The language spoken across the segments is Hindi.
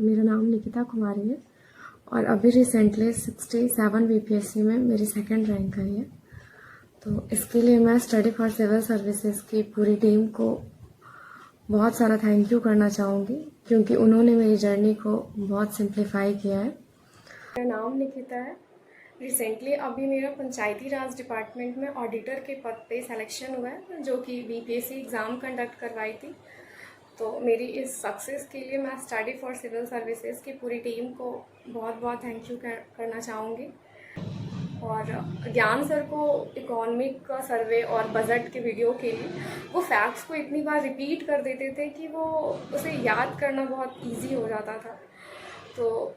मेरा नाम निकिता कुमारी है और अभी रिसेंटली 67 बीपीएससी में मेरी सेकंड रैंक आई है। तो इसके लिए मैं स्टडी फॉर सिविल सर्विसेज की पूरी टीम को बहुत सारा थैंक यू करना चाहूँगी, क्योंकि उन्होंने मेरी जर्नी को बहुत सिंप्लीफाई किया है। मेरा नाम निकिता है। रिसेंटली अभी मेरा पंचायती राज डिपार्टमेंट में ऑडिटर के पद पे सिलेक्शन हुआ है, जो कि बीपीएससी एग्ज़ाम कंडक्ट करवाई थी। तो मेरी इस सक्सेस के लिए मैं स्टडी फॉर सिविल सर्विसेज की पूरी टीम को बहुत बहुत थैंक यू करना चाहूँगी। और ज्ञान सर को इकोनॉमिक का सर्वे और बजट के वीडियो के लिए वो फैक्ट्स को इतनी बार रिपीट कर देते थे कि वो उसे याद करना बहुत इजी हो जाता था। तो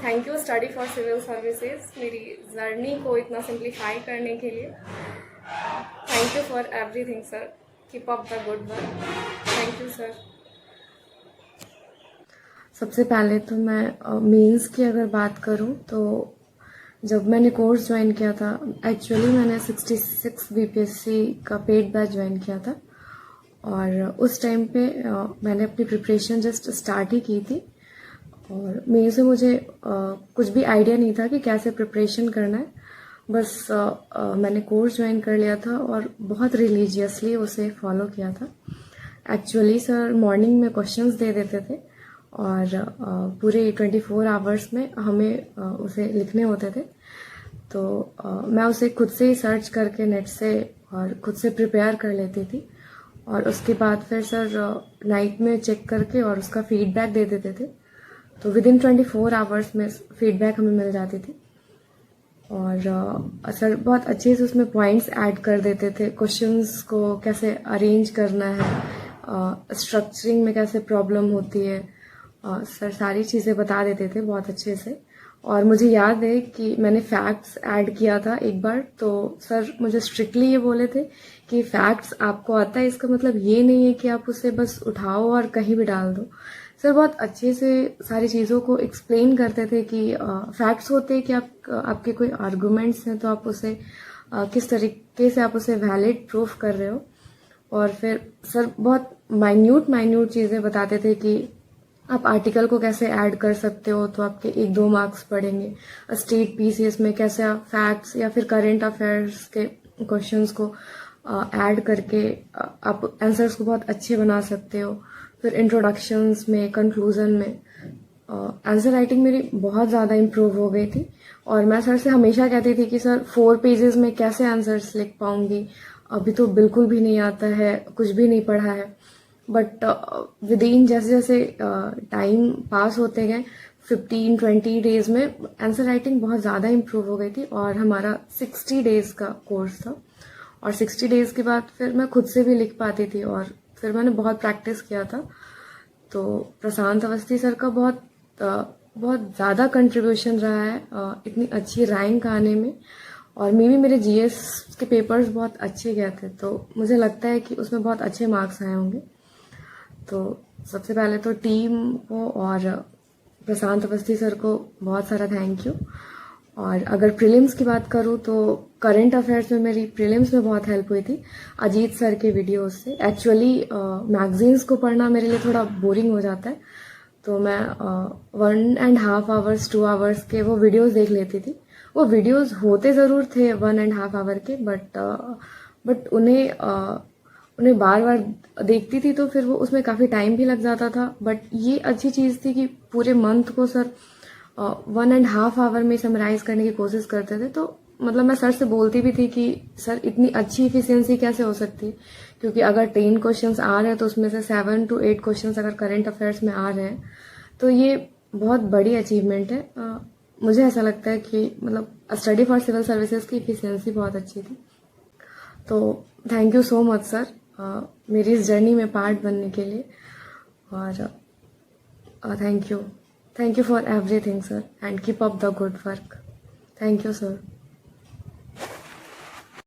thank you study for civil services, मेरी जर्नी को इतना सिंप्लीफाई करने के लिए। Thank you for everything sir, keep up the good work. Thank you sir. सबसे पहले तो मैं मेंस की अगर बात करूं तो जब मैंने कोर्स ज्वाइन किया था, एक्चुअली मैंने 66 बीपीएससी का पेड बैच ज्वाइन किया था और उस टाइम पे मैंने अपनी प्रिपरेशन जस्ट स्टार्ट ही की थी और मेरे से मुझे कुछ भी आइडिया नहीं था कि कैसे प्रिपरेशन करना है। बस मैंने कोर्स ज्वाइन कर लिया था और बहुत रिलीजियसली उसे फॉलो किया था। एक्चुअली सर मॉर्निंग में क्वेश्चंस दे देते थे और पूरे 24 आवर्स में हमें उसे लिखने होते थे। तो मैं उसे खुद से ही सर्च करके नेट से और खुद से प्रिपेयर कर लेती थी और उसके बाद फिर सर नाइट में चेक करके और उसका फीडबैक दे देते थे। तो विद इन 24 आवर्स में फीडबैक हमें मिल जाती थी और सर बहुत अच्छे से उसमें पॉइंट्स ऐड कर देते थे। क्वेश्चंस को कैसे अरेंज करना है, स्ट्रक्चरिंग में कैसे प्रॉब्लम होती है, सर सारी चीज़ें बता देते थे बहुत अच्छे से। और मुझे याद है कि मैंने फैक्ट्स ऐड किया था एक बार, तो सर मुझे स्ट्रिक्टली ये बोले थे कि फैक्ट्स आपको आता है, इसका मतलब ये नहीं है कि आप उसे बस उठाओ और कहीं भी डाल दो। सर बहुत अच्छे से सारी चीज़ों को एक्सप्लेन करते थे कि फैक्ट्स होते हैं कि आपके कोई आर्गूमेंट्स हैं तो आप उसे किस तरीके से आप उसे वैलिड प्रूफ कर रहे हो। और फिर सर बहुत माइन्यूट चीज़ें बताते थे कि आप आर्टिकल को कैसे ऐड कर सकते हो तो आपके 1-2 मार्क्स पड़ेंगे। स्टेट पीसीएस में कैसे आप फैक्ट्स या फिर करंट अफेयर्स के क्वेश्चंस को ऐड करके आप आंसर्स को बहुत अच्छे बना सकते हो। फिर इंट्रोडक्शंस में, कंक्लूजन में आंसर राइटिंग मेरी बहुत ज़्यादा इम्प्रूव हो गई थी और मैं सर से हमेशा कहती थी कि सर 4 पेजेस में कैसे आंसर्स लिख पाऊंगी, अभी तो बिल्कुल भी नहीं आता है, कुछ भी नहीं पढ़ा है। बट विद इन जैसे जैसे टाइम पास होते गए 15-20 डेज में आंसर राइटिंग बहुत ज़्यादा इम्प्रूव हो गई थी और हमारा 60 डेज का कोर्स था और 60 डेज के बाद फिर मैं खुद से भी लिख पाती थी और फिर मैंने बहुत प्रैक्टिस किया था। तो प्रशांत अवस्थी सर का बहुत ज़्यादा कंट्रीब्यूशन रहा है इतनी अच्छी रैंक आने में। और मेरे जीएस के पेपर्स बहुत अच्छे गए थे, तो मुझे लगता है कि उसमें बहुत अच्छे मार्क्स आए होंगे। तो सबसे पहले तो टीम को और प्रशांत अवस्थी सर को बहुत सारा थैंक यू। और अगर प्रीलिम्स की बात करूँ तो करंट अफेयर्स में मेरी प्रीलिम्स में बहुत हेल्प हुई थी अजीत सर के वीडियोस से। एक्चुअली मैगजीन्स को पढ़ना मेरे लिए थोड़ा बोरिंग हो जाता है, तो मैं 1.5 आवर्स 2 आवर्स के वो वीडियोस देख लेती थी। वो वीडियोस होते ज़रूर थे 1.5 आवर के, बट उन्हें बार बार देखती थी तो फिर वो उसमें काफ़ी टाइम भी लग जाता था। बट ये अच्छी चीज़ थी कि पूरे मंथ को सर 1.5 आवर में समराइज करने की कोशिश करते थे। तो मतलब मैं सर से बोलती भी थी कि सर इतनी अच्छी इफिशियंसी कैसे हो सकती है, क्योंकि अगर 10 क्वेश्चंस आ रहे हैं तो उसमें से 7 to 8 क्वेश्चंस अगर करंट अफेयर्स में आ रहे हैं तो ये बहुत बड़ी अचीवमेंट है। मुझे ऐसा लगता है कि मतलब स्टडी फॉर सिविल सर्विसेज की इफिशियंसी बहुत अच्छी थी। तो thank you so much sir मेरी इस जर्नी में पार्ट बनने के लिए। और thank you for everything sir and keep up the good work. Thank you sir.